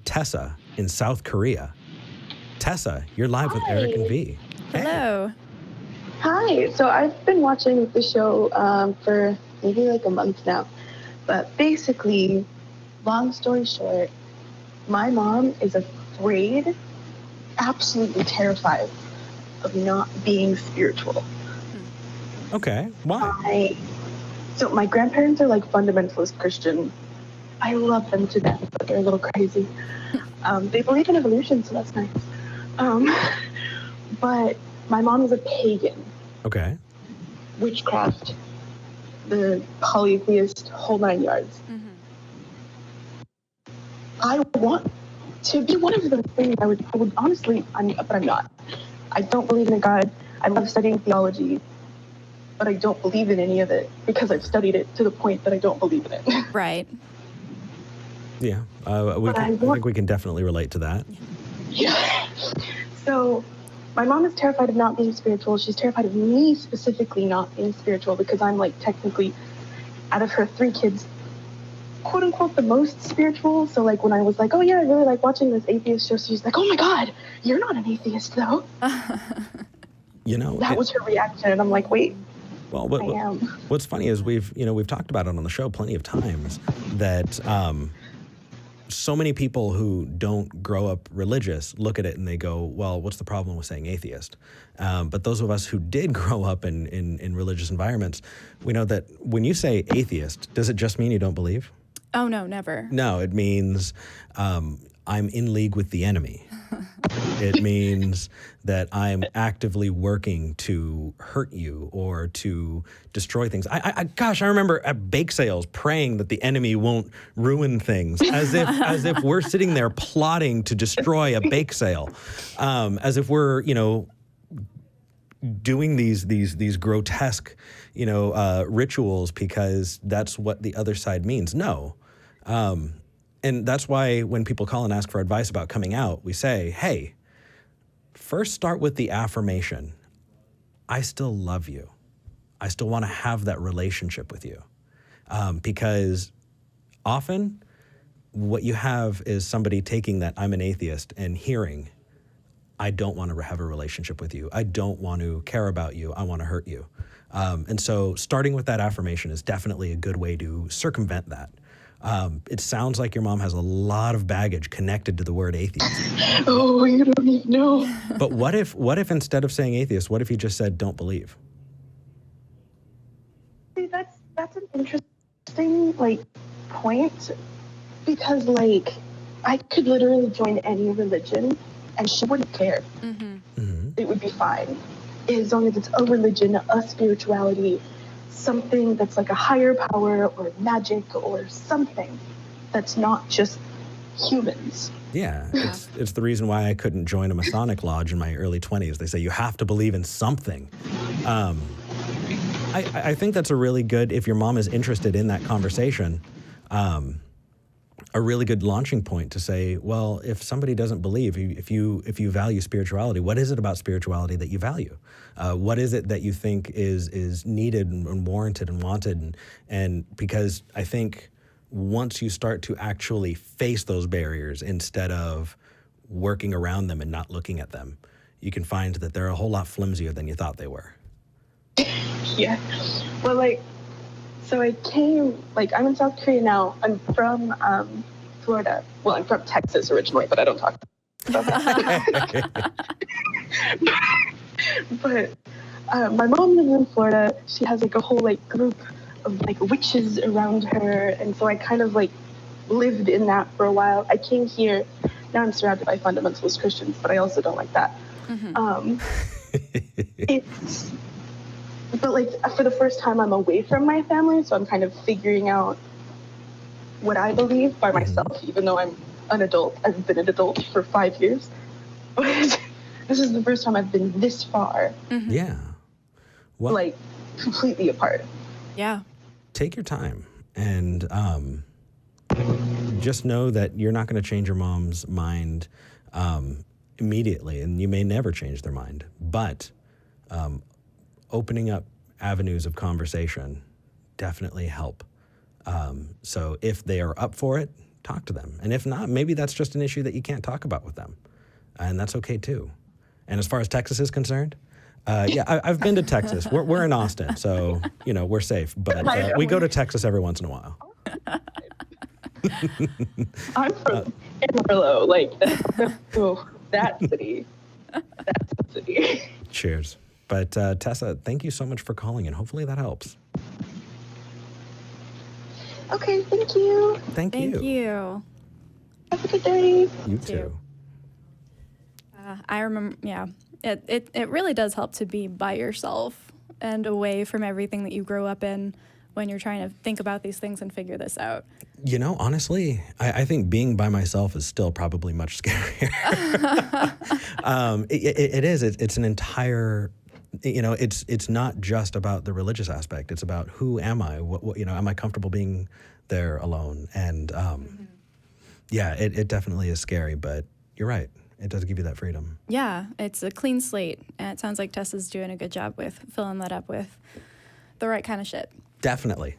Tessa in South Korea. Tessa, you're live with Eric and V. Hey. Hello. Hi. So I've been watching the show for maybe like a month now. But basically, long story short, my mom is afraid, absolutely terrified of not being spiritual. Okay. Why? So my grandparents are like fundamentalist Christian. I love them to death, but they're a little crazy. They believe in evolution, so that's nice. But my mom is a pagan. Okay. Witchcraft, the polytheist, whole 9 yards. Mm-hmm. I want to be one of those things. I would honestly, but I'm not. I don't believe in a God. I love studying theology, but I don't believe in any of it because I've studied it to the point that I don't believe in it. Right. Yeah. I think we can definitely relate to that. Yeah. So my mom is terrified of not being spiritual. She's terrified of me specifically not being spiritual because I'm like technically, out of her 3 kids, quote unquote, the most spiritual. So like when I was like, oh yeah, I really like watching this atheist show, she's like, oh my God, you're not an atheist though. That was her reaction. And I'm like, wait, well, I am. What's funny is we've talked about it on the show plenty of times that so many people who don't grow up religious look at it and they go, well, what's the problem with saying atheist? But those of us who did grow up in religious environments, we know that when you say atheist, does it just mean you don't believe? Oh, no, never. No, it means I'm in league with the enemy. It means that I'm actively working to hurt you or to destroy things. I remember at bake sales praying that the enemy won't ruin things, as if we're sitting there plotting to destroy a bake sale, as if we're doing these grotesque rituals because that's what the other side means. No. And that's why when people call and ask for advice about coming out, we say, hey, first start with the affirmation. I still love you. I still want to have that relationship with you. Because often what you have is somebody taking that I'm an atheist and hearing, I don't want to have a relationship with you. I don't want to care about you. I want to hurt you. And so starting with that affirmation is definitely a good way to circumvent that. It sounds like your mom has a lot of baggage connected to the word atheist. Oh, you don't even know. But what if instead of saying atheist, what if you just said don't believe? See, that's an interesting point because I could literally join any religion and she wouldn't care. Mm-hmm. Mm-hmm. It would be fine as long as it's a religion, a spirituality, something that's like a higher power or magic or something that's not just humans. Yeah, it's the reason why I couldn't join a Masonic lodge in my early 20s. They say you have to believe in something. I think that's a really good, if your mom is interested in that conversation, a really good launching point to say, well, if somebody doesn't believe, if you value spirituality, what is it about spirituality that you value? What is it that you think is needed and warranted and wanted? And because I think once you start to actually face those barriers instead of working around them and not looking at them, you can find that they're a whole lot flimsier than you thought they were. Yeah. Well, so I came, I'm in South Korea now. I'm from Florida. Well, I'm from Texas originally, but I don't talk about that. But my mom lives in Florida. She has a whole group of witches around her. And so I kind of lived in that for a while. I came here. Now I'm surrounded by fundamentalist Christians, but I also don't like that. Mm-hmm. But for the first time, I'm away from my family, so I'm kind of figuring out what I believe by myself, even though I'm an adult. I've been an adult for 5 years. But this is the first time I've been this far. Mm-hmm. Yeah. Well, completely apart. Yeah. Take your time and just know that you're not going to change your mom's mind immediately, and you may never change their mind. But opening up avenues of conversation definitely help. So if they are up for it, talk to them. And if not, maybe that's just an issue that you can't talk about with them. And that's okay too. And as far as Texas is concerned, I've been to Texas. We're in Austin, so, we're safe. But we go to Texas every once in a while. I'm from Amarillo, that city. That's the city. Cheers. But Tessa, thank you so much for calling, and hopefully that helps. Okay, thank you. Thank you. Thank you. Have a good day. You too. I remember, it really does help to be by yourself and away from everything that you grow up in when you're trying to think about these things and figure this out. Honestly, I think being by myself is still probably much scarier. It is. It's an entire, it's not just about the religious aspect. It's about who am I? What am I comfortable being there alone? And it definitely is scary, but you're right. It does give you that freedom. Yeah, it's a clean slate, and it sounds like Tessa's doing a good job with filling that up with the right kind of shit. Definitely.